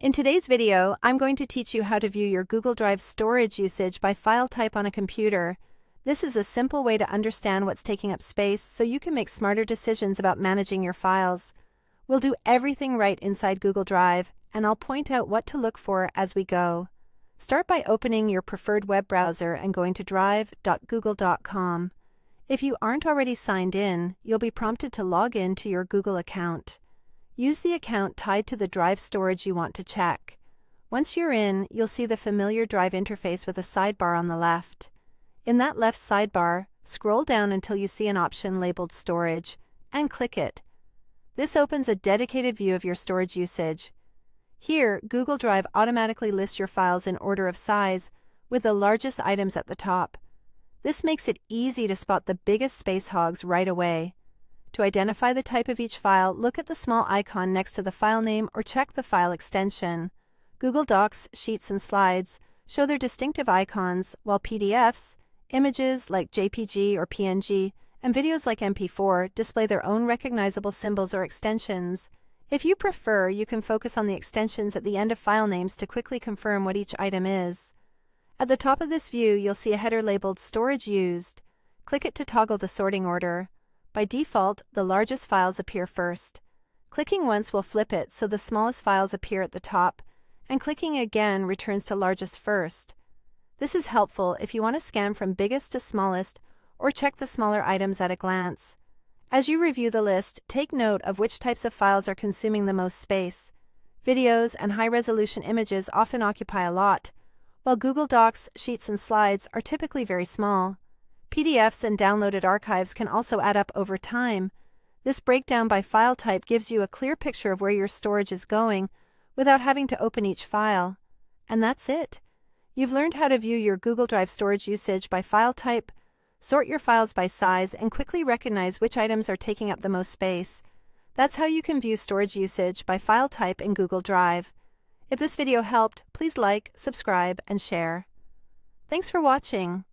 In today's video, I'm going to teach you how to view your Google Drive storage usage by file type on a computer. This is a simple way to understand what's taking up space so you can make smarter decisions about managing your files. We'll do everything right inside Google Drive, and I'll point out what to look for as we go. Start by opening your preferred web browser and going to drive.google.com. If you aren't already signed in, you'll be prompted to log in to your Google account. Use the account tied to the Drive storage you want to check. Once you're in, you'll see the familiar Drive interface with a sidebar on the left. In that left sidebar, scroll down until you see an option labeled Storage, and click it. This opens a dedicated view of your storage usage. Here, Google Drive automatically lists your files in order of size, with the largest items at the top. This makes it easy to spot the biggest space hogs right away. To identify the type of each file, look at the small icon next to the file name or check the file extension. Google Docs, Sheets, and Slides show their distinctive icons, while PDFs, images like JPG or PNG, and videos like MP4 display their own recognizable symbols or extensions. If you prefer, you can focus on the extensions at the end of file names to quickly confirm what each item is. At the top of this view, you'll see a header labeled Storage Used. Click it to toggle the sorting order. By default, the largest files appear first. Clicking once will flip it so the smallest files appear at the top, and clicking again returns to largest first. This is helpful if you want to scan from biggest to smallest or check the smaller items at a glance. As you review the list, take note of which types of files are consuming the most space. Videos and high-resolution images often occupy a lot, while Google Docs, Sheets, and Slides are typically very small. PDFs and downloaded archives can also add up over time. This breakdown by file type gives you a clear picture of where your storage is going without having to open each file. And that's it. You've learned how to view your Google Drive storage usage by file type, sort your files by size, and quickly recognize which items are taking up the most space. That's how you can view storage usage by file type in Google Drive. If this video helped, please like, subscribe, and share. Thanks for watching.